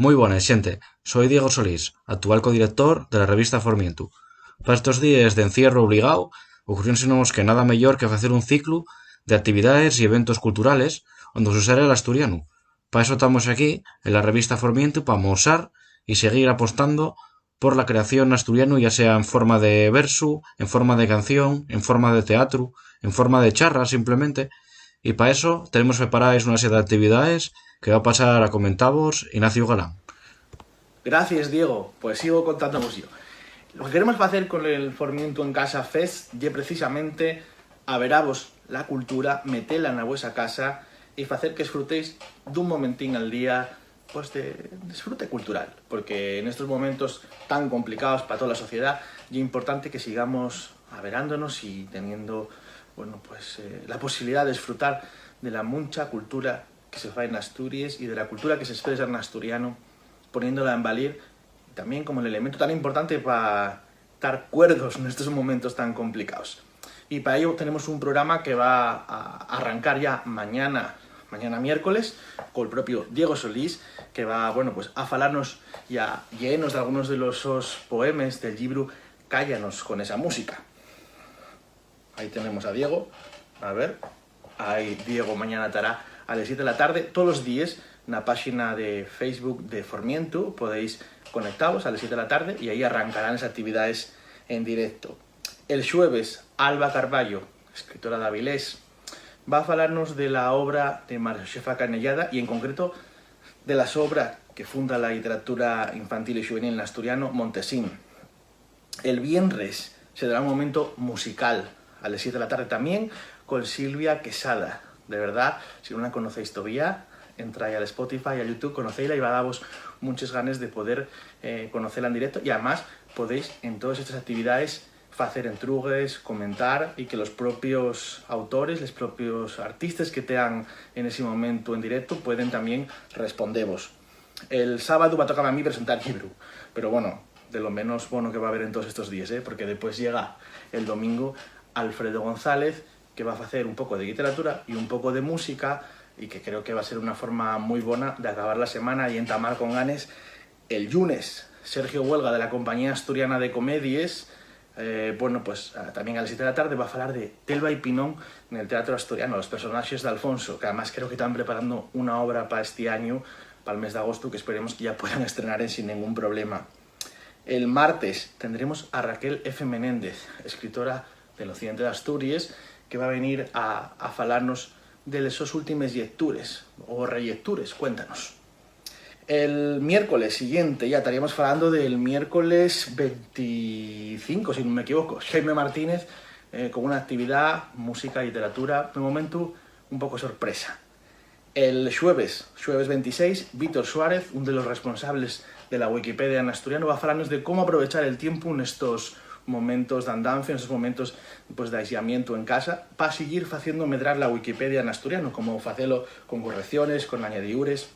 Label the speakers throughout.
Speaker 1: Moi boas, xente. Soy Diego Solís, actual codirector de la revista Formientu. Para estos días de encierro obligado, ocurriónsenos que nada mellor que facer un ciclo de actividades y eventos culturales onde se usara el asturiano. Para eso estamos aquí, en la revista Formientu, para mostrar y seguir apostando por la creación asturiano, ya sea en forma de verso, en forma de canción, en forma de teatro, en forma de charra, simplemente. Y para eso tenemos preparadas una serie de actividades que va a pasar a comentaros Ignacio Galán.
Speaker 2: Gracias, Diego. Pues sigo contándonos yo. Lo que queremos hacer con el Formiento en Casa Fest es precisamente averavos la cultura, metela na vuesa casa e facer que disfrutéis dun momentín al día pues de disfrute cultural, porque en estos momentos tan complicados para toda la sociedad es importante que sigamos averándonos y teniendo la posibilidad de disfrutar de la mucha cultura que se fa en Asturias y de la cultura que se expresa en asturiano, poniéndola en valir también como el elemento tan importante para estar cuerdos en estos momentos tan complicados. Y para ello tenemos un programa que va a arrancar ya mañana miércoles, con el propio Diego Solís, que va a falarnos ya llenos de algunos de los poemas del libro Cállanos con esa música. Ahí tenemos a Diego, a ver, ahí Diego mañana estará a las 7 de la tarde, todos los días, en la página de Facebook de Formiento, podéis conectaros a las 7 de la tarde y ahí arrancarán las actividades en directo. El jueves, Alba Carballo, escritora de Avilés, va a falarnos de la obra de María Josefa Canellada y en concreto de las obras que funda la literatura infantil y juvenil en asturiano, Montesín. El viernes se dará un momento musical a las 7 de la tarde también con Silvia Quesada. De verdad, si no la conocéis todavía, entráis al Spotify, a YouTube, conocéisla y va a daros muchas ganas de poder conocerla en directo y además podéis en todas estas actividades hacer entrugues, comentar y que los propios autores, los propios artistas que tean en ese momento en directo pueden también responderos. El sábado va a tocar a mí presentar libro, pero bueno, de lo menos bueno que va a haber en todos estos días, porque después llega el domingo Alfredo González, que va a hacer un poco de literatura y un poco de música y que creo que va a ser una forma muy buena de acabar la semana y entamar con ganes el lunes. Sergio Huelga, de la Compañía Asturiana de Comedies, también a las 7 de la tarde va a hablar de Telva y Pinón en el Teatro Asturiano, los personajes de Alfonso, que además creo que están preparando una obra para este año, para el mes de agosto, que esperemos que ya puedan estrenar sin ningún problema. El martes tendremos a Raquel F. Menéndez, escritora del occidente de Asturias, que va a venir a falarnos de esos últimos lectures o relectures. Cuéntanos. El miércoles siguiente ya estaríamos hablando del miércoles 25, si no me equivoco. Jaime Martínez con una actividad, música, literatura, de momento un poco sorpresa. El jueves 26, Víctor Suárez, uno de los responsables de la Wikipedia en asturiano, va a hablarnos de cómo aprovechar el tiempo en estos momentos de andancia, en estos momentos de aislamiento en casa, para seguir haciendo medrar la Wikipedia en asturiano, como hacerlo con correcciones, con añadiduras,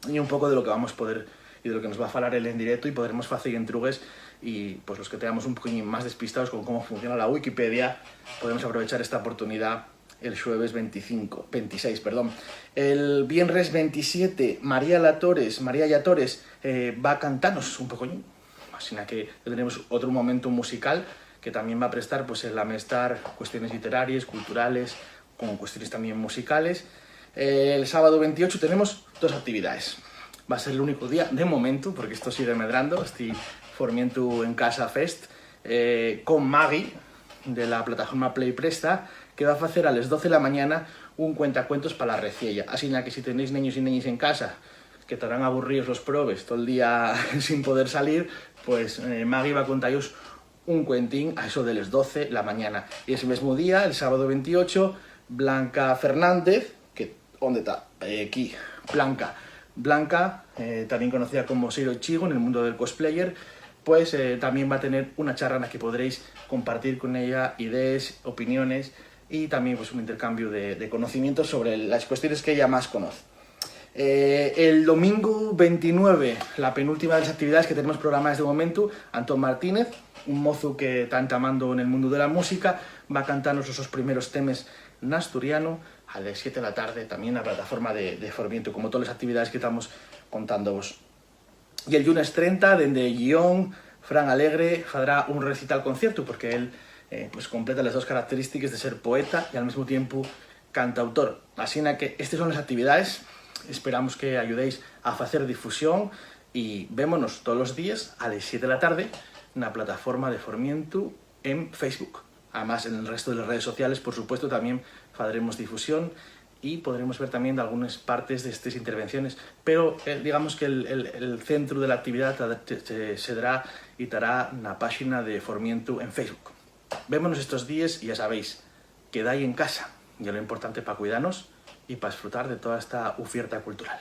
Speaker 2: y un poco de lo que vamos a poder y de lo que nos va a falar él en directo y podremos hacer entrugues y pues los que tengamos un poquito más despistados con cómo funciona la Wikipedia podemos aprovechar esta oportunidad el jueves 26. El viernes 27 María Yatores va a cantarnos un poco, así que tendremos otro momento musical que también va a prestar pues el amestar cuestiones literarias, culturales, como cuestiones también musicales. El sábado 28 tenemos dos actividades. Va a ser el único día, de momento, porque esto sigue medrando, estoy Formiento en Casa Fest, con Maggie, de la plataforma Play Presta, que va a hacer a las 12 de la mañana un cuentacuentos para la reciella. Así que si tenéis niños y niñas en casa, que estarán aburridos los probes todo el día sin poder salir, pues Maggie va a contaros un cuentín a eso de las 12 de la mañana. Y ese mismo día, el sábado 28, Blanca Fernández, ¿dónde está? Aquí, Blanca, también conocida como Seiro Chigo en el mundo del cosplayer, pues también va a tener una charla en la que podréis compartir con ella ideas, opiniones y también pues un intercambio de conocimientos sobre las cuestiones que ella más conoce. El domingo 29, la penúltima de las actividades que tenemos programadas de momento, Antón Martínez, un mozo que está entamando en el mundo de la música, va a cantarnos esos primeros temas en asturiano a las 7 de la tarde, también en la plataforma de Formiento, como todas las actividades que estamos contándoos. Y el lunes 30, dende Guión, Fran Alegre fará un recital concierto, porque él pues completa las dos características de ser poeta y al mismo tiempo cantautor. Así que estas son las actividades. Esperamos que ayudéis a hacer difusión y vémonos todos los días a las 7 de la tarde en la plataforma de Formientu en Facebook. Además, en el resto de las redes sociales, por supuesto, también haremos difusión y podremos ver también de algunas partes de estas intervenciones, pero digamos que el centro de la actividad se dará y estará en la página de Formientu en Facebook. Vémonos estos días y ya sabéis, quedáis en casa, y es lo importante para cuidarnos y para disfrutar de toda esta oferta cultural.